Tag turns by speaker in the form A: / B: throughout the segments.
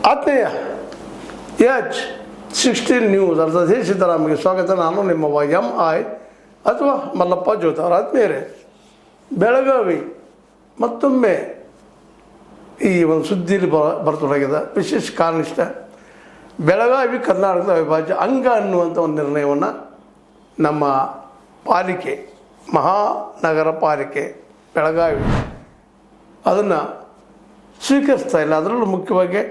A: ಆತ್ಮೀಯ H16 news ಅರ್ಥಾತ್ ಸಿದ್ದರಾಮಯ್ಯ ಸ್ವಾಗತ. ನಾನು ನಿಮ್ಮ MI ಅಥವಾ ಮಲ್ಲಪ್ಪ ಜೋತ. ಆತ್ಮೀಯರೇ, ಬೆಳಗಾವಿ ಮತ್ತೊಮ್ಮೆ ಈ ಒಂದು ಸುದ್ದಿಯಲ್ಲಿ ಬರ್ತೊಡಗಿದೆ. ವಿಶೇಷ ಕಾರಣ ಇಷ್ಟ, ಬೆಳಗಾವಿ ಕರ್ನಾಟಕದ ಅವಿಭಾಜ್ಯ ಅಂಗ ಅನ್ನುವಂಥ ಒಂದು ನಿರ್ಣಯವನ್ನು ನಮ್ಮ ಪಾಲಿಕೆ, ಮಹಾನಗರ ಪಾಲಿಕೆ ಬೆಳಗಾವಿ ಅದನ್ನು ಸ್ವೀಕರಿಸ್ತಾ ಇಲ್ಲ. ಅದರಲ್ಲೂ ಮುಖ್ಯವಾಗಿ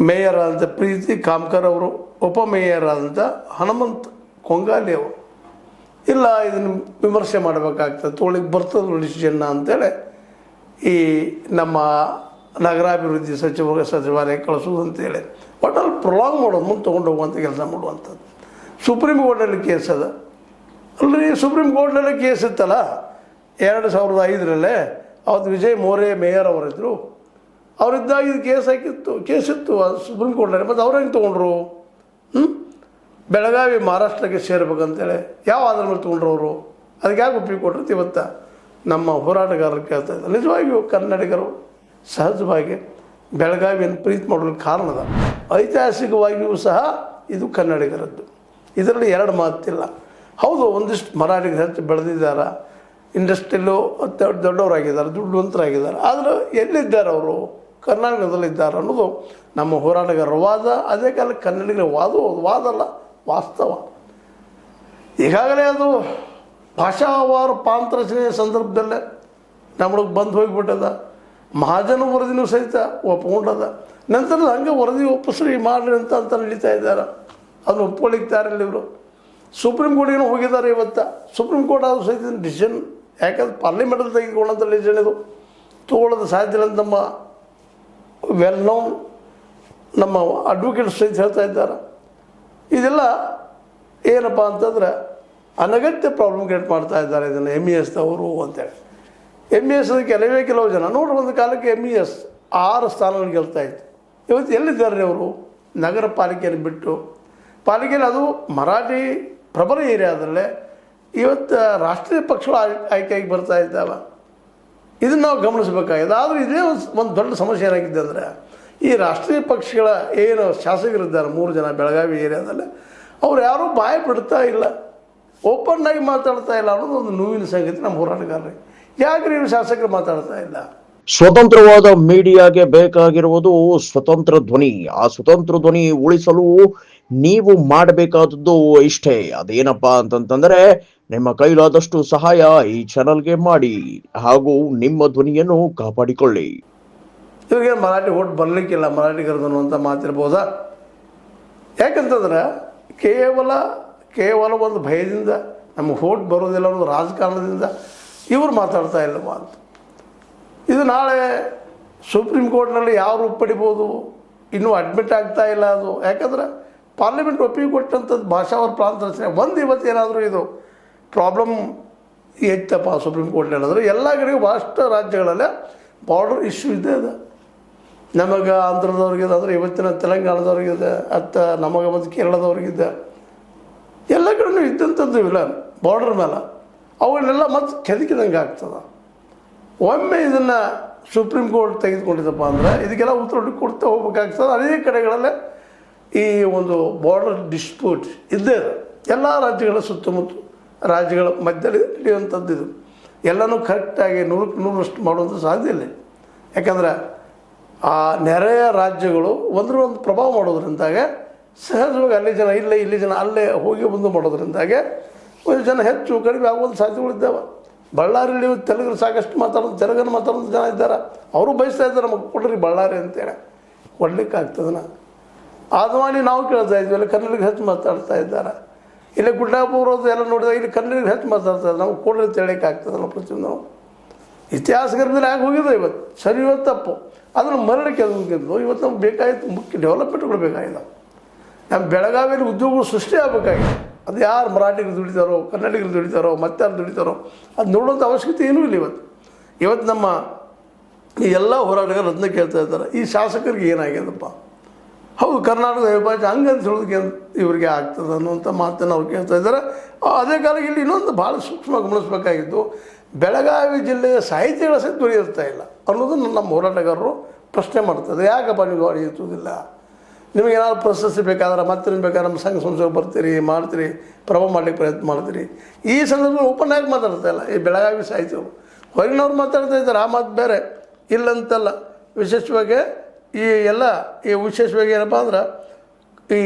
A: ಮೇಯರ್ ಆದಂಥ ಪ್ರೀತಿ ಕಾಮ್ಕರ್ ಅವರು, ಉಪಮೇಯರ್ ಆದಂಥ ಹನುಮಂತ್ ಕೊಂಗಾಲಿ ಅವರು, ಇಲ್ಲ ಇದನ್ನು ವಿಮರ್ಶೆ ಮಾಡಬೇಕಾಗ್ತದೆ, ತೋಳಿಗೆ ಬರ್ತದೆ ಡಿಸಿಷನ್ನ ಅಂತೇಳಿ ಈ ನಮ್ಮ ನಗರಾಭಿವೃದ್ಧಿ ಸಚಿವಾಲಯ ಕಳಿಸೋದು ಅಂತೇಳಿ ಒಟ್ಟಲ್ಲಿ ಪ್ರೊಲಾಂಗ್ ಮಾಡೋದು, ಮುಂದೆ ತೊಗೊಂಡು ಹೋಗುವಂಥ ಕೆಲಸ ಮಾಡುವಂಥದ್ದು. ಸುಪ್ರೀಂ ಕೋರ್ಟಲ್ಲಿ ಕೇಸ್ ಅದ ಅಲ್ರಿ. ಸುಪ್ರೀಂ ಕೋರ್ಟ್ನಲ್ಲಿ ಕೇಸ್ ಇತ್ತಲ್ಲ 2005 ಅವತ್ತು ವಿಜಯ್ ಮೋರೆ ಮೇಯರ್ ಅವರಿದ್ದರು. ಅವರಿದ್ದಾಗ ಇದು ಕೇಸಿತ್ತು ಸುಪ್ರೀಂ ಕೋರ್ಟ್ನಲ್ಲಿ. ಮತ್ತು ಅವ್ರು ಹೆಂಗೆ ತೊಗೊಂಡ್ರು? ಬೆಳಗಾವಿ ಮಹಾರಾಷ್ಟ್ರಕ್ಕೆ ಸೇರ್ಬೇಕಂತೇಳಿ ಯಾವ ಆಧಾರ ಮೇಲೆ ತೊಗೊಂಡ್ರು ಅವರು? ಅದಕ್ಕೆ ಯಾಕೆ ಒಪ್ಪಿಗೆ ಕೊಟ್ಟರು? ಇವತ್ತು ನಮ್ಮ ಹೋರಾಟಗಾರರು ಕೇಳ್ತಾ ಇದ್ದಾರೆ. ನಿಜವಾಗಿಯೂ ಕನ್ನಡಿಗರು ಸಹಜವಾಗಿ ಬೆಳಗಾವಿಯನ್ನು ಪ್ರೀತಿ ಮಾಡೋಕ್ಕೆ ಕಾರಣದ. ಐತಿಹಾಸಿಕವಾಗಿಯೂ ಸಹ ಇದು ಕನ್ನಡಿಗರದ್ದು, ಇದರಲ್ಲಿ ಎರಡು ಮಾತಿಲ್ಲ. ಹೌದು, ಒಂದಿಷ್ಟು ಮರಾಠಿಗರು ಹೆಚ್ಚು ಬೆಳೆದಿದ್ದಾರೆ, ಇಂಡಸ್ಟ್ರಿಯಲ್ಲೂ ದೊಡ್ಡವರಾಗಿದ್ದಾರೆ, ದುಡ್ಡುವಂತರಾಗಿದ್ದಾರೆ. ಆದರೆ ಎಲ್ಲಿದ್ದಾರೆ ಅವರು? ಕರ್ನಾಟಕದಲ್ಲಿದ್ದಾರೆ ಅನ್ನೋದು ನಮ್ಮ ಹೋರಾಟಗಾರರ ವಾದ. ಅದೇ ಕಾಲಕ್ಕೆ ಕನ್ನಡಿಗರ ವಾದ ಅಲ್ಲ, ವಾಸ್ತವ. ಈಗಾಗಲೇ ಅದು ಭಾಷಾವಾರ ಪಾಂತರಚನೆಯ ಸಂದರ್ಭದಲ್ಲೇ ನಮಗೆ ಬಂದು ಹೋಗಿಬಿಟ್ಟದ. ಮಹಾಜನ ವರದಿನೂ ಸಹಿತ ಒಪ್ಕೊಂಡದ. ನಂತರದ ಹಂಗೆ ವರದಿ ಒಪ್ಪಿಸ್ರಿ ಮಾಡ್ರಿ ಅಂತ ನಡೀತಾ ಇದ್ದಾರೆ. ಅದನ್ನು ಒಪ್ಕೊಳ್ಳಿಕ್ಕೆ ತಯಾರಿಲ್ಲ ಇವರು. ಸುಪ್ರೀಂ ಕೋರ್ಟಿಗೆ ಹೋಗಿದ್ದಾರೆ. ಇವತ್ತು ಸುಪ್ರೀಂ ಕೋರ್ಟ್ ಆದರೂ ಸಹಿತ ಡಿಸಿಷನ್, ಯಾಕಂದ್ರೆ ಪಾರ್ಲಿಮೆಂಟಲ್ಲಿ ತೆಗೆದುಕೊಂಡಂಥ ಡಿಸಿಷನ್ ಇದು ತೊಗೊಳ್ಳೋದು ಸಾಧ್ಯ ಇಲ್ಲ ಅಂತ ನಮ್ಮ ವೆಲ್ ನೋನ್ ನಮ್ಮ ಅಡ್ವೊಕೇಟ್ ಸಹಿತ ಹೇಳ್ತಾ ಇದ್ದಾರೆ. ಇದೆಲ್ಲ ಏನಪ್ಪ ಅಂತಂದ್ರೆ ಅನಗತ್ಯ ಪ್ರಾಬ್ಲಮ್ ಕ್ರಿಯೇಟ್ ಮಾಡ್ತಾ ಇದ್ದಾರೆ ಇದನ್ನು MES ಅವರು ಅಂತೇಳಿ. MES ಕೆಲವು ಜನ ನೋಡ್ರಿ, ಒಂದು ಕಾಲಕ್ಕೆ MES 6 ಸ್ಥಾನಗಳು ಗೆಲ್ತಾ ಇತ್ತು. ಇವತ್ತು ಎಲ್ಲಿದ್ದಾರೆ ಅವರು? ನಗರ ಪಾಲಿಕೆಯನ್ನು ಬಿಟ್ಟು ಪಾಲಿಕೆಯಲ್ಲಿ ಅದು ಮರಾಠಿ ಪ್ರಬಲ ಏರಿಯಾದಲ್ಲೇ ಇವತ್ತು ರಾಷ್ಟ್ರೀಯ ಪಕ್ಷಗಳು ಆಯ್ಕೆಯಾಗಿ ಬರ್ತಾ ಇದ್ದಾವೆ. ಇದನ್ನು ನಾವು ಗಮನಿಸಬೇಕಾಗಿದೆ. ಆದರೆ ಇದೇ ಒಂದು ದೊಡ್ಡ ಸಮಸ್ಯೆ ಏನಾಗಿದೆ ಅಂದರೆ, ಈ ರಾಷ್ಟ್ರೀಯ ಪಕ್ಷಗಳ ಏನು ಶಾಸಕರಿದ್ದಾರೆ 3 ಜನ ಬೆಳಗಾವಿ ಏರಿಯಾದಲ್ಲಿ, ಅವ್ರು ಯಾರೂ ಬಾಯಿ ಬಿಡ್ತಾ ಇಲ್ಲ, ಓಪನ್ ಆಗಿ ಮಾತಾಡ್ತಾ ಇಲ್ಲ ಅನ್ನೋದು ಒಂದು ನೋವಿನ ಸಂಗತಿ ನಮ್ಮ ಹೋರಾಟಗಾರರಿಗೆ. ಯಾಕ್ರಿ ಇವರು ಶಾಸಕರು ಮಾತಾಡ್ತಾ ಇಲ್ಲ?
B: ಸ್ವತಂತ್ರವಾದ ಮೀಡಿಯಾಗೆ ಬೇಕಾಗಿರುವುದು ಸ್ವತಂತ್ರ ಧ್ವನಿ. ಆ ಸ್ವತಂತ್ರ ಧ್ವನಿ ಉಳಿಸಲು ನೀವು ಮಾಡಬೇಕಾದದ್ದು ಇಷ್ಟೇ. ಅದೇನಪ್ಪಾ ಅಂತಂತಂದ್ರೆ, ನಿಮ್ಮ ಕೈಲಾದಷ್ಟು ಸಹಾಯ ಈ ಚಾನಲ್ಗೆ ಮಾಡಿ ಹಾಗೂ ನಿಮ್ಮ ಧ್ವನಿಯನ್ನು ಕಾಪಾಡಿಕೊಳ್ಳಿ.
A: ಇವ್ರಿಗೆ ಮರಾಠಿ ಓಟ್ ಬರಲಿಕ್ಕಿಲ್ಲ, ಮರಾಠಿಗರದನ್ನು ಅಂತ ಮಾತಿರ್ಬೋದಾ? ಯಾಕಂತಂದ್ರೆ ಕೇವಲ ಒಂದು ಭಯದಿಂದ ನಮಗೆ ಓಟ್ ಬರೋದಿಲ್ಲ ಅನ್ನೋದು ರಾಜಕಾರಣದಿಂದ ಇವರು ಮಾತಾಡ್ತಾ ಇಲ್ಲವ ಅಂತ. ಇದು ನಾಳೆ ಸುಪ್ರೀಂ ಕೋರ್ಟ್ನಲ್ಲಿ ಯಾವ ರೂಪ ಪಡಿಬೋದು? ಇನ್ನೂ ಅಡ್ಮಿಟ್ ಆಗ್ತಾ ಇಲ್ಲ ಅದು. ಯಾಕಂದ್ರೆ ಪಾರ್ಲಿಮೆಂಟ್ ಒಪ್ಪಿಗೆ ಕೊಟ್ಟಂಥದ್ದು ಭಾಷಾವಾರ ಪ್ರಾಂತ ರಚನೆ ಇವತ್ತು ಏನಾದರೂ ಇದು ಪ್ರಾಬ್ಲಮ್ ಹೆಚ್ಚಪ್ಪ ಸುಪ್ರೀಂ ಕೋರ್ಟ್ ಹೇಳಿದ್ರೆ, ಎಲ್ಲ ಕಡೆಗೂ ಭಾಳಷ್ಟು ರಾಜ್ಯಗಳಲ್ಲೇ ಬಾರ್ಡರ್ ಇಶ್ಯೂ ಇದೆ. ಅದು ನಮಗೆ ಆಂಧ್ರದವ್ರಿಗಿದೆ, ಅಂದರೆ ಇವತ್ತಿನ ತೆಲಂಗಾಣದವ್ರಿಗಿದೆ, ನಮಗೆ ಮತ್ತು ಕೇರಳದವ್ರಿಗಿದೆ, ಎಲ್ಲ ಕಡೆಯೂ ಇದ್ದಂಥದ್ದು ಇಲ್ಲ ಬಾರ್ಡರ್ ಮೇಲೆ. ಅವುಗಳನ್ನೆಲ್ಲ ಮತ್ತೆ ಕೆದಕಿದಂಗೆ ಆಗ್ತದೆ. ಒಮ್ಮೆ ಇದನ್ನು ಸುಪ್ರೀಂ ಕೋರ್ಟ್ ತೆಗೆದುಕೊಂಡಿದ್ದಪ್ಪ ಅಂದರೆ ಇದಕ್ಕೆಲ್ಲ ಉತ್ತರ ಕೊಡ್ತಾ ಹೋಗ್ಬೇಕಾಗ್ತದೆ. ಅನೇಕ ಕಡೆಗಳಲ್ಲೇ ಈ ಒಂದು ಬಾರ್ಡರ್ ಡಿಸ್ಪ್ಯೂಟ್ ಇದ್ದೇ ಇದೆ. ಎಲ್ಲ ರಾಜ್ಯಗಳ ಸುತ್ತಮುತ್ತ ರಾಜ್ಯಗಳ ಮಧ್ಯದಲ್ಲಿ ನಡೆಯುವಂಥದ್ದು. ಇದು ಎಲ್ಲನೂ ಕರೆಕ್ಟಾಗಿ 100% ಮಾಡುವಂಥ ಸಾಧ್ಯ ಇಲ್ಲ. ಯಾಕಂದ್ರೆ ಆ ನೆರೆಯ ರಾಜ್ಯಗಳು ಒಂದರೊಂದು ಪ್ರಭಾವ ಮಾಡೋದ್ರಿಂದಾಗೆ ಸಹಜವಾಗಿ ಅಲ್ಲಿ ಜನ ಇಲ್ಲೇ, ಇಲ್ಲಿ ಜನ ಅಲ್ಲೇ ಹೋಗಿ ಬಂದು ಮಾಡೋದ್ರಿಂದಾಗೆ ಒಂದು ಜನ ಹೆಚ್ಚು ಕಡಿಮೆ ಆಗುವಂಥ ಸಾಧ್ಯತೆಗಳಿದ್ದಾವೆ. ಬಳ್ಳಾರಿಯಲ್ಲಿ ತೆಲುಗರು ಸಾಕಷ್ಟು ತೆಲುಗನ್ನು ಮಾತಾಡೋದು ಜನ ಇದ್ದಾರೆ. ಅವರು ಬಯಸ್ತಾ ಇದ್ದಾರೆ, ನಮಗೆ ಕೊಡ್ರಿ ಬಳ್ಳಾರಿ ಅಂತೇಳಿ. ಕೊಡ್ಲಿಕ್ಕೆ ಆಗ್ತದನ? ಆದ್ಮಾನಿ ನಾವು ಕೇಳ್ತಾ ಇದ್ವಿ, ಅಲ್ಲಿ ಕನ್ನಡಿಗರು ಹೆಚ್ಚು ಮಾತಾಡ್ತಾ ಇದ್ದಾರೆ. ಇಲ್ಲಿ ಗುಡ್ಡಾಪುರದ್ದು ಎಲ್ಲ ನೋಡಿದಾಗ ಇಲ್ಲಿ ಕನ್ನಡಿಗರು ಹೆಚ್ಚು ಮಾತಾಡ್ತಾರೆ. ನಾವು ಕೊಡ್ರಿ ಅಂತ ಹೇಳಕ್ಕೆ ಆಗ್ತದಲ್ಲ? ಪ್ರತಿಯೊಂದು ನಾವು ಇತಿಹಾಸಗಾರದಲ್ಲಿ ಆಗಿ ಹೋಗಿದೆ. ಇವತ್ತು ಸರಿ, ಇವತ್ತು ತಪ್ಪು, ಅದನ್ನು ಮರಳಿಕೆ ಅದಕ್ಕಿಂತ ಇವತ್ತು ನಮ್ಗೆ ಬೇಕಾಗಿತ್ತು ಮುಖ್ಯ ಡೆವಲಪ್ಮೆಂಟ್ಗಳು ಬೇಕಾಗಿದೆ. ನಮ್ಮ ಬೆಳಗಾವಿಯಲ್ಲಿ ಉದ್ಯೋಗಗಳು ಸೃಷ್ಟಿ ಆಗಬೇಕಾಗಿದೆ. ಅದು ಯಾರು ಮರಾಠಿಗರು ದುಡಿತಾರೋ, ಕನ್ನಡಿಗರು ದುಡಿತಾರೋ, ಮತ್ತಾರು ದುಡಿತಾರೋ ಅದು ನೋಡುವಂಥ ಅವಶ್ಯಕತೆ ಏನೂ ಇಲ್ಲ. ಇವತ್ತು ನಮ್ಮ ಈ ಎಲ್ಲ ಹೋರಾಟಗಾರರು ಅದನ್ನ ಕೇಳ್ತಾ ಇದ್ದಾರೆ, ಈ ಶಾಸಕರಿಗೆ ಏನಾಗ್ಯದಪ್ಪ? ಹೌದು, ಕರ್ನಾಟಕದ ಅವಿಭಾಜ್ಯ ಹಂಗಂತ ಹೇಳೋದಕ್ಕೆ ಇವರಿಗೆ ಆಗ್ತದೆ ಅನ್ನುವಂಥ ಮಾತನ್ನು ಅವ್ರು ಕೇಳ್ತಾ ಇದ್ದಾರೆ. ಅದೇ ಕಾಲಕ್ಕೆ ಇಲ್ಲಿ ಇನ್ನೊಂದು ಭಾಳ ಸೂಕ್ಷ್ಮ ಗಮನಿಸಬೇಕಾಗಿದ್ದು, ಬೆಳಗಾವಿ ಜಿಲ್ಲೆಯ ಸಾಹಿತ್ಯಗಳ ಸಹಿತ ದೊರೆಯುತ್ತಾ ಇಲ್ಲ ಅನ್ನೋದನ್ನು ನಮ್ಮ ಹೋರಾಟಗಾರರು ಪ್ರಶ್ನೆ ಮಾಡ್ತದೆ, ಯಾಕಪ್ಪ ನೀವು ಗಾಡಿ ಎತ್ತುವುದಿಲ್ಲ? ನಿಮಗೇನಾದ್ರು ಪ್ರಶಸ್ತಿ ಬೇಕಾದ್ರೆ ಮತ್ತೆ ನೀವು ಬೇಕಾದ್ರೆ ನಮ್ಮ ಸಂಘ ಸಂಸ್ಥೆಗೆ ಬರ್ತೀರಿ, ಮಾಡ್ತೀರಿ, ಪ್ರಭಾವ ಮಾಡಲಿಕ್ಕೆ ಪ್ರಯತ್ನ ಮಾಡ್ತೀರಿ. ಈ ಸಂದರ್ಭದಲ್ಲಿ ಓಪನ್ ಆಗಿ ಮಾತಾಡ್ತಾ ಇಲ್ಲ ಈ ಬೆಳಗಾವಿ ಸಾಹಿತ್ಯವರು. ಹೊರಗಿನವ್ರು ಮಾತಾಡ್ತಾ ಇದ್ದಾರೆ, ಆ ಮಾತು ಬೇರೆ ಇಲ್ಲಂತಲ್ಲ. ವಿಶೇಷವಾಗಿ ಈ ವಿಶೇಷವಾಗಿ ಏನಪ್ಪ ಅಂದ್ರೆ ಈ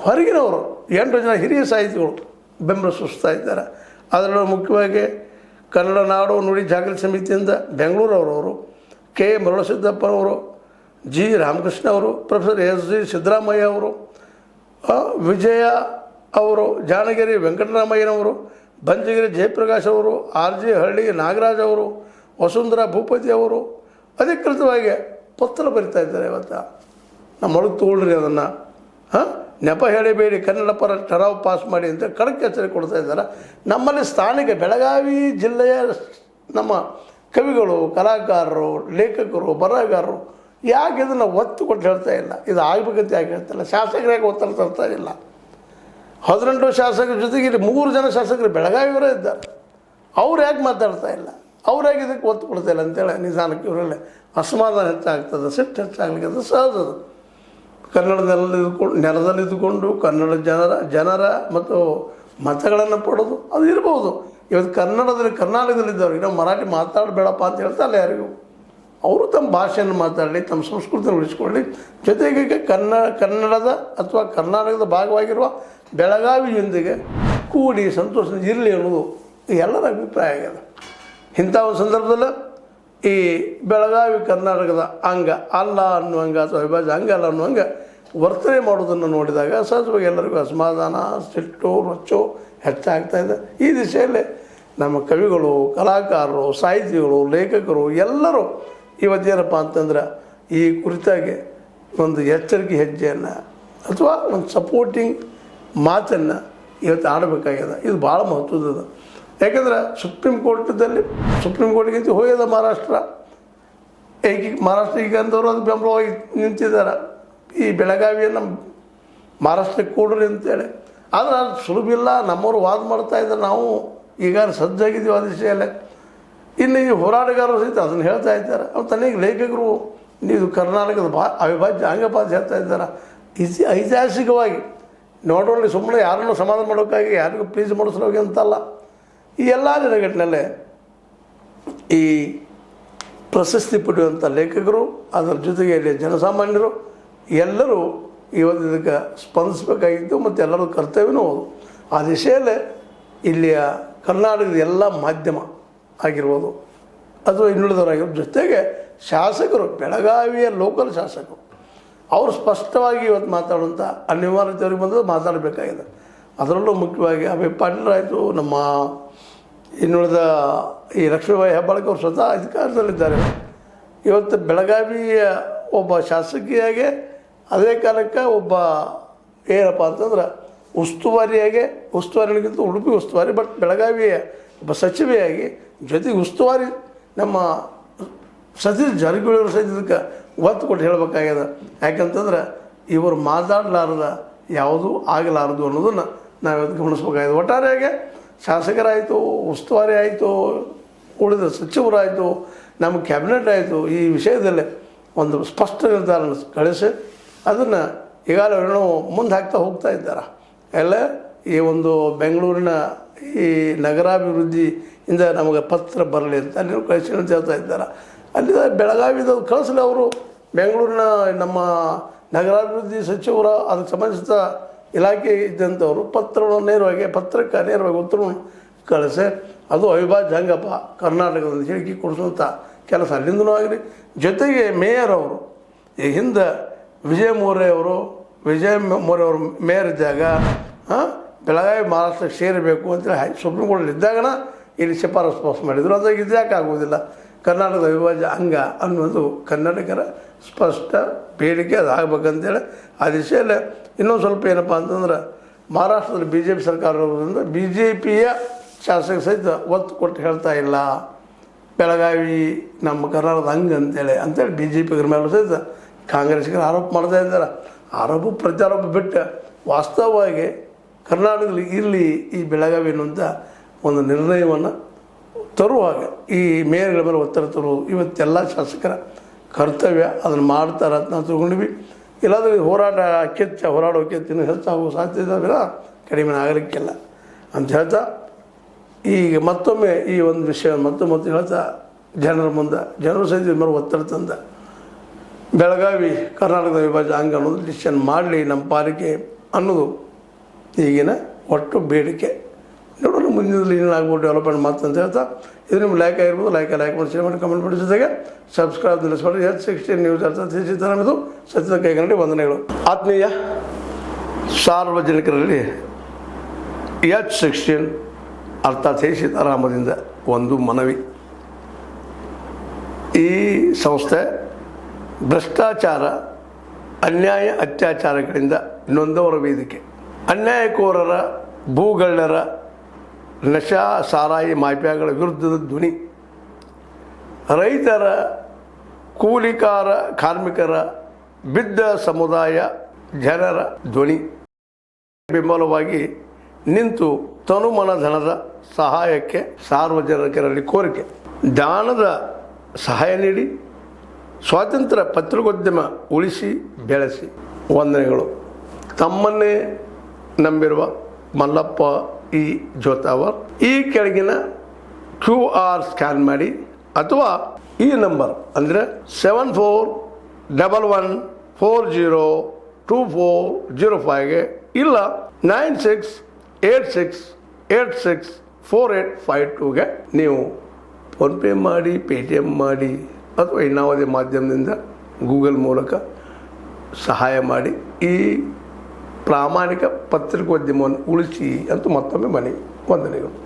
A: ಹೊರಗಿನವರು 8 ಜನ ಹಿರಿಯ ಸಾಹಿತಿಗಳು ಬೆಂಬಲ ಸೂಚಿಸ್ತಾ ಇದ್ದಾರೆ. ಅದರಲ್ಲೂ ಮುಖ್ಯವಾಗಿ ಕನ್ನಡ ನಾಡು ನುಡಿ ಜಾಗೃತಿ ಸಮಿತಿಯಿಂದ ಬೆಂಗಳೂರವರು ಕೆ ಮರುಳಸಿದ್ದಪ್ಪನವರು, ಜಿ ರಾಮಕೃಷ್ಣ ಅವರು, ಪ್ರೊಫೆಸರ್ ಎಸ್ ಜಿ ಸಿದ್ದರಾಮಯ್ಯ ಅವರು, ವಿಜಯ ಅವರು, ಜಾನಗಿರಿ ವೆಂಕಟರಾಮಯ್ಯನವರು, ಬಂಜಗಿರಿ ಜಯಪ್ರಕಾಶ್ ಅವರು, ಆರ್ ಜಿ ಹಳ್ಳಿ ನಾಗರಾಜ್ ಅವರು, ವಸುಂಧರಾ ಭೂಪತಿ ಅವರು ಅಧಿಕೃತವಾಗಿ ಪತ್ರ ಬರಿತಾ ಇದ್ದಾರೆ. ಇವತ್ತು ನಮ್ಮೊಳಗೆ ತಗೊಳ್ರಿ ಅದನ್ನು, ನೆಪ ಹೇಳಿಬೇಡಿ, ಕನ್ನಡ ಪರ ಠರಾವ್ ಪಾಸ್ ಮಾಡಿ ಅಂತ ಖಡಕ್ ಎಚ್ಚರಿಕೆ ಕೊಡ್ತಾ ಇದ್ದಾರೆ. ನಮ್ಮಲ್ಲಿ ಸ್ಥಾನಿಕ ಬೆಳಗಾವಿ ಜಿಲ್ಲೆಯ ನಮ್ಮ ಕವಿಗಳು, ಕಲಾಕಾರರು, ಲೇಖಕರು, ಬರಹಗಾರರು ಯಾಕೆ ಇದನ್ನು ಒತ್ತು ಕೊಟ್ಟು ಹೇಳ್ತಾ ಇಲ್ಲ? ಇದು ಆಗಬೇಕಂತ ಯಾಕೆ ಹೇಳ್ತಾಯಿಲ್ಲ? ಶಾಸಕರಾಗಿ ಒತ್ತಡ ತರ್ತಾ ಇಲ್ಲ. 18 ಶಾಸಕರ ಜೊತೆಗೆ ಇಲ್ಲಿ 3 ಜನ ಶಾಸಕರು ಬೆಳಗಾವಿಯವರೇ ಇದ್ದಾರೆ. ಅವ್ರು ಯಾಕೆ ಮಾತಾಡ್ತಾ ಇಲ್ಲ? ಅವ್ರಾಗಿ ಇದಕ್ಕೆ ಒತ್ತು ಕೊಡ್ತಾ ಇಲ್ಲ ಅಂತೇಳಿ ನಿಧಾನಕ್ಕೆ ಇವರಲ್ಲೇ ಅಸಮಾಧಾನ ಹೆಚ್ಚಾಗ್ತದೆ, ಸಿಟ್ಟು ಹೆಚ್ಚಾಗಲಿಕ್ಕೆ ಅದು ಸಹಜ. ಅದು ನೆಲದಲ್ಲಿದ್ದುಕೊಂಡು ಕನ್ನಡ ಜನರ ಮತ್ತು ಮತಗಳನ್ನು ಪಡೋದು ಅದು ಇರ್ಬೋದು. ಇವತ್ತು ಕರ್ನಾಟಕದಲ್ಲಿದ್ದವ್ರಿಗೆ ನಾವು ಮರಾಠಿ ಮಾತಾಡಬೇಡಪ್ಪ ಅಂತ ಹೇಳ್ತಾ ಇಲ್ಲ ಯಾರಿಗೂ. ಅವರು ತಮ್ಮ ಭಾಷೆಯನ್ನು ಮಾತಾಡಲಿ, ತಮ್ಮ ಸಂಸ್ಕೃತಿಯನ್ನು ಉಳಿಸ್ಕೊಳ್ಳಿ. ಜೊತೆಗೆ ಕನ್ನಡದ ಅಥವಾ ಕರ್ನಾಟಕದ ಭಾಗವಾಗಿರುವ ಬೆಳಗಾವಿಯೊಂದಿಗೆ ಕೂಡಿ ಸಂತೋಷದಿಂದ ಇರಲಿ ಅನ್ನೋದು ಎಲ್ಲರ ಅಭಿಪ್ರಾಯ ಆಗಿದೆ. ಇಂಥ ಒಂದು ಸಂದರ್ಭದಲ್ಲಿ ಈ ಬೆಳಗಾವಿ ಕರ್ನಾಟಕದ ಅಂಗ ಅಲ್ಲ ಅನ್ನುವಂಗೆ ಅಥವಾ ವಿಭಾಜ್ಯ ಅಂಗ ಅಲ್ಲ ಅನ್ನುವಂಗೆ ವರ್ತನೆ ಮಾಡೋದನ್ನು ನೋಡಿದಾಗ ಸಹಜವಾಗಿ ಎಲ್ಲರಿಗೂ ಅಸಮಾಧಾನ, ಸಿಟ್ಟು, ರೊಚ್ಚು ಹೆಚ್ಚಾಗ್ತಾ ಇದೆ. ಈ ದಿಶೆಯಲ್ಲಿ ನಮ್ಮ ಕವಿಗಳು, ಕಲಾಕಾರರು, ಸಾಹಿತಿಗಳು, ಲೇಖಕರು ಎಲ್ಲರೂ ಇವತ್ತೇನಪ್ಪ ಅಂತಂದ್ರೆ ಈ ಕುರಿತಾಗಿ ಒಂದು ಎಚ್ಚರಿಕೆ ಹೆಜ್ಜೆಯನ್ನು ಅಥವಾ ಒಂದು ಸಪೋರ್ಟಿಂಗ್ ಮಾತನ್ನು ಇವತ್ತು ಆಡಬೇಕಾಗಿದೆ. ಇದು ಭಾಳ ಮಹತ್ವದ. ಯಾಕಂದ್ರೆ ಸುಪ್ರೀಂ ಕೋರ್ಟ್ಗಿಂತ ಹೋಗ್ಯದ ಮಹಾರಾಷ್ಟ್ರ ಈಗ ಅಂದವರು ಅದು ಬೆಂಬಲವಾಗಿ ನಿಂತಿದ್ದಾರೆ. ಈ ಬೆಳಗಾವಿಯನ್ನು ಮಹಾರಾಷ್ಟ್ರಕ್ಕೆ ಕೊಡ್ರಿ ಅಂತೇಳಿ. ಆದರೆ ಅದು ಸುಲಭ ಇಲ್ಲ. ನಮ್ಮವರು ವಾದ ಮಾಡ್ತಾ ಇದ್ದಾರೆ, ನಾವು ಈಗ ಸಜ್ಜಾಗಿದ್ದೀವಿ ಆ ದಿಶೆಯಲ್ಲೇ. ಇನ್ನು ಈ ಹೋರಾಟಗಾರರು ಸಹಿತ ಅದನ್ನು ಹೇಳ್ತಾ ಇದ್ದಾರೆ. ಅವ್ರು ತನಗೆ ಲೇಖಕರು ನೀವು ಕರ್ನಾಟಕದ ಅವಿಭಾಜ್ಯ ಅಂಗಪಾತ ಹೇಳ್ತಾ ಇದ್ದಾರೆ. ಐತಿಹಾಸಿಕವಾಗಿ ನೋಡೋಲ್ಲಿ ಸುಮ್ಮನೆ ಯಾರನ್ನು ಸಮಾಧಾನ ಮಾಡೋಕ್ಕಾಗಿ ಯಾರಿಗೂ ಪ್ಲೀಸ್ ಮಾಡಿಸೋಗಿ ಅಂತಲ್ಲ. ಈ ಎಲ್ಲ ನೆಲೆಗಟ್ಟಿನಲ್ಲೇ ಈ ಪ್ರಶಸ್ತಿ ಪಡೆಯುವಂಥ ಲೇಖಕರು, ಅದರ ಜೊತೆಗೆ ಇಲ್ಲಿ ಜನಸಾಮಾನ್ಯರು ಎಲ್ಲರೂ ಇವತ್ತು ಇದಕ್ಕೆ ಸ್ಪಂದಿಸಬೇಕಾಗಿತ್ತು ಮತ್ತು ಎಲ್ಲರೂ ಕರ್ತವ್ಯನೂ ಹೌದು. ಆ ದಿಶೆಯಲ್ಲೇ ಇಲ್ಲಿಯ ಕರ್ನಾಟಕದ ಎಲ್ಲ ಮಾಧ್ಯಮ ಆಗಿರ್ಬೋದು ಅಥವಾ ಇನ್ನುಳಿದವರಾಗಿರ್ಬೋದು, ಜೊತೆಗೆ ಶಾಸಕರು, ಬೆಳಗಾವಿಯ ಲೋಕಲ್ ಶಾಸಕರು ಅವರು ಸ್ಪಷ್ಟವಾಗಿ ಇವತ್ತು ಮಾತಾಡುವಂಥ ಅನಿವಾರ್ಯತೆಯವ್ರಿಗೆ ಬಂದು ಮಾತಾಡಬೇಕಾಗಿದೆ. ಅದರಲ್ಲೂ ಮುಖ್ಯವಾಗಿ ಅಭಯ ಪಾಟೀಲರಾಯಿತು, ನಮ್ಮ ಇನ್ನುಳಿದ ಈ ಲಕ್ಷ್ಮೀಬಾಯಿ ಹೆಬ್ಬಾಳ್ಕರ್ ಅವರು ಸ್ವತಃ ಅಧಿಕಾರದಲ್ಲಿದ್ದಾರೆ. ಇವತ್ತು ಬೆಳಗಾವಿಯ ಒಬ್ಬ ಶಾಸಕಿಯಾಗೆ ಅದೇ ಕಾಲಕ್ಕೆ ಒಬ್ಬ ಏನಪ್ಪ ಅಂತಂದ್ರೆ ಉಸ್ತುವಾರಿಗಿಂತ ಉಡುಪಿ ಉಸ್ತುವಾರಿ, ಬಟ್ ಬೆಳಗಾವಿಯ ಒಬ್ಬ ಸಚಿವೆಯಾಗಿ ಜೊತೆಗೆ ಉಸ್ತುವಾರಿ ನಮ್ಮ ಸತೀಶ್ ಜಾರಕಿಹೊಳಿ ಅವರು ಸಹಿತ ಇದಕ್ಕೆ ಒತ್ತು ಕೊಟ್ಟು ಹೇಳಬೇಕಾಗ್ಯದ. ಯಾಕಂತಂದ್ರೆ ಇವರು ಮಾತಾಡಲಾರದ ಯಾವುದೂ ಆಗಲಾರದು ಅನ್ನೋದನ್ನು ನಾವು ಇವತ್ತು ಗಮನಿಸ್ಬೇಕಾಗಿದೆ. ಒಟ್ಟಾರೆಯಾಗಿ ಶಾಸಕರಾಯಿತು, ಉಸ್ತುವಾರಿ ಆಯಿತು, ಉಳಿದ ಸಚಿವರಾಯಿತು, ನಮ್ಮ ಕ್ಯಾಬಿನೆಟ್ ಆಯಿತು, ಈ ವಿಷಯದಲ್ಲೇ ಒಂದು ಸ್ಪಷ್ಟ ನಿರ್ಧಾರ ಕಳಿಸಿ ಅದನ್ನು ಈಗಾಗಲೇ ಏನೋ ಮುಂದೆ ಹಾಕ್ತಾ ಹೋಗ್ತಾ ಇದ್ದಾರೆ. ಎಲ್ಲ ಈ ಒಂದು ಬೆಂಗಳೂರಿನ ಈ ನಗರಾಭಿವೃದ್ಧಿಯಿಂದ ನಮಗೆ ಪತ್ರ ಬರಲಿ ಅಂತ ಅಲ್ಲಿ ಕಳಿಸಿ ಅಂತ ಹೇಳ್ತಾ ಇದ್ದಾರೆ. ಅಲ್ಲಿ ಬೆಳಗಾವಿದ ಕಳಿಸಲಿ ಅವರು ಬೆಂಗಳೂರಿನ ನಮ್ಮ ನಗರಾಭಿವೃದ್ಧಿ ಸಚಿವರ ಅದಕ್ಕೆ ಸಂಬಂಧಿಸಿದ ಇಲಾಖೆ ಇದ್ದಂಥವರು ಪತ್ರಕ್ಕೆ ನೇರವಾಗಿ ಉತ್ತರವನ್ನು ಕಳಿಸಿ ಅದು ಅವಿಭಾಜ್ಯ ಅಂಗಪ್ಪ ಕರ್ನಾಟಕದ ಹೇಳಿಕೆ ಕೊಡಿಸುವಂಥ ಕೆಲಸ ಅಲ್ಲಿಂದನೂ ಆಗಲಿ. ಜೊತೆಗೆ ಮೇಯರ್ ಅವರು ಈ ಹಿಂದೆ ವಿಜಯ ಮೋರೆ ಅವರು ಮೇಯರ್ ಇದ್ದಾಗ ಬೆಳಗಾವಿ ಮಹಾರಾಷ್ಟ್ರಕ್ಕೆ ಸೇರಬೇಕು ಅಂತೇಳಿ ಸುಪ್ರೀಂ ಕೋರ್ಟಲ್ಲಿ ಇದ್ದಾಗನ ಇಲ್ಲಿ ಶಿಫಾರಸು ಪಾಸ್ ಮಾಡಿದರು. ಅದಾಗ ಇದ್ಯಾಕೆ ಆಗೋದಿಲ್ಲ? ಕರ್ನಾಟಕದ ಅವಿಭಾಜ್ಯ ಅಂಗ ಅನ್ನೋದು ಕನ್ನಡಿಗರ ಸ್ಪಷ್ಟ ಬೇಡಿಕೆ, ಅದು ಆಗ್ಬೇಕಂತೇಳಿ ಆ ದಿಶೆಯಲ್ಲೇ ಇನ್ನೊಂದು ಸ್ವಲ್ಪ ಏನಪ್ಪ ಅಂತಂದ್ರೆ ಮಹಾರಾಷ್ಟ್ರದಲ್ಲಿ BJP ಸರ್ಕಾರ ಇರೋದ್ರಿಂದ BJPಯ ಶಾಸಕ ಸಹಿತ ಒತ್ತು ಕೊಟ್ಟು ಹೇಳ್ತಾ ಇಲ್ಲ ಬೆಳಗಾವಿ ನಮ್ಮ ಕರ್ನಾಟಕದ ಅಂಗ ಅಂತೇಳಿ BJಪಿಗರ ಮೇಲೆ ಸಹಿತ ಕಾಂಗ್ರೆಸ್ಸಿಗರು ಆರೋಪ ಮಾಡ್ತಾ ಇದ್ದಾರೆ. ಆರೋಪ ಪ್ರತ್ಯಾರೋಪ ಬಿಟ್ಟು ವಾಸ್ತವವಾಗಿ ಕರ್ನಾಟಕದಲ್ಲಿ ಇರಲಿ ಈ ಬೆಳಗಾವಿ ಅನ್ನುವಂಥ ಒಂದು ನಿರ್ಣಯವನ್ನು ತರುವಾಗ ಈ ಮೇಯರ್ಗಳ ಮೇಲೆ ಒತ್ತಡ ತರುವುದು ಇವತ್ತೆಲ್ಲ ಶಾಸಕರ ಕರ್ತವ್ಯ, ಅದನ್ನು ಮಾಡ್ತಾರೆ ಅಂತ ನಾವು ತಿಳ್ಕೊಂಡಿವಿ. ಇಲ್ಲಾಂದರೆ ಹೋರಾಡೋ ಕೆತ್ತಿನ ಹೆಚ್ಚಾಗುವ ಸಾಧ್ಯತೆ ಕಡಿಮೆ ಆಗಲಿಕ್ಕಿಲ್ಲ ಅಂತ ಹೇಳ್ತಾ, ಈಗ ಮತ್ತೊಮ್ಮೆ ಈ ಒಂದು ವಿಷಯ ಮತ್ತೆ ಹೇಳ್ತಾ ಜನರ ಮುಂದೆ ಜನರು ಸಹಿತ ಮೇಲೆ ಒತ್ತಡ ತಂದ ಬೆಳಗಾವಿ ಕರ್ನಾಟಕದ ವಿಭಜನೆ ಹಂಗೆ ಅನ್ನೋದು ಡಿಸಿಷನ್ ಮಾಡಲಿ ನಮ್ಮ ಪಾಲಿಕೆ ಅನ್ನೋದು ಈಗಿನ ಒಟ್ಟು ಬೇಡಿಕೆ. ನೋಡೋಣ ಮುಂದಿನಲ್ಲಿ ಏನಾಗ್ಬೋದು ಡೆವಲಪ್ಮೆಂಟ್ ಮಾತಂತ ಹೇಳ್ತಾ, ಇದು ನಿಮ್ಗೆ ಲೈಕ್ ಆಗಿರ್ಬೋದು, ಲೈಕ್ ಮಾಡಿ ಶೇರ್ ಮಾಡಿ ಕಮೆಂಟ್ ಮಾಡಿ, ಜೊತೆಗೆ ಸಬ್ಸ್ಕ್ರೈಬ್ ನಿಲ್ಲಿಸ್ಕೊಂಡು H16 ನ್ಯೂಸ್ ಅರ್ಥಾತ್ ಇದು ಸತ್ಯದ ಕೈಗನ್ನಡಿ ವಂದನೆಗಳು. ಆತ್ಮೀಯ ಸಾರ್ವಜನಿಕರಲ್ಲಿ H16 ಅರ್ಥಾತ್ ಸೀತಾರಾಮದಿಂದ ಒಂದು ಮನವಿ. ಈ ಸಂಸ್ಥೆ ಭ್ರಷ್ಟಾಚಾರ, ಅನ್ಯಾಯ, ಅತ್ಯಾಚಾರಗಳಿಂದ ನೊಂದವರ ವೇದಿಕೆ. ಅನ್ಯಾಯಕೋರರ, ಭೂಗಳ್ಳರ, ನಶಾ ಸಾರಾಯಿ ಮಾಫಿಯಾಗಳ ವಿರುದ್ಧದ ಧ್ವನಿ. ರೈತರ, ಕೂಲಿಕಾರ, ಕಾರ್ಮಿಕರ, ಬಿದ್ದ ಸಮುದಾಯ ಜನರ ಧ್ವನಿ. ಬೆಂಬಲವಾಗಿ ನಿಂತು ತನುಮನ ಧನದ ಸಹಾಯಕ್ಕೆ ಸಾರ್ವಜನಿಕರಲ್ಲಿ ಕೋರಿಕೆ. ದಾನದ ಸಹಾಯ ನೀಡಿ ಸ್ವಾತಂತ್ರ್ಯ ಪತ್ರಿಕೋದ್ಯಮ ಉಳಿಸಿ ಬೆಳೆಸಿ. ವಂದನೆಗಳು. ತಮ್ಮನ್ನೇ ನಂಬಿರುವ ಮಲ್ಲಪ್ಪ ಇ ಜೋತಾವರ್. ಈ ಕೆಳಗಿನ QR ಸ್ಕ್ಯಾನ್ ಮಾಡಿ ಅಥವಾ ಈ ನಂಬರ್ ಅಂದರೆ 7411402405ಗೆ ಇಲ್ಲ 9686864852ಗೆ ನೀವು ಫೋನ್ಪೇ ಮಾಡಿ, ಪೇಟಿಎಮ್ ಮಾಡಿ ಅಥವಾ ಇನ್ನಾವುದೇ ಮಾಧ್ಯಮದಿಂದ ಗೂಗಲ್ ಮೂಲಕ ಸಹಾಯ ಮಾಡಿ ಈ ಪ್ರಾಮಾಣಿಕ ಪತ್ರಿಕೋದ್ಯಮವನ್ನು ಉಳಿಸಿ ಅಂತ ಮತ್ತೊಮ್ಮೆ ಮನವಿ. ವಂದನೆಗಳು.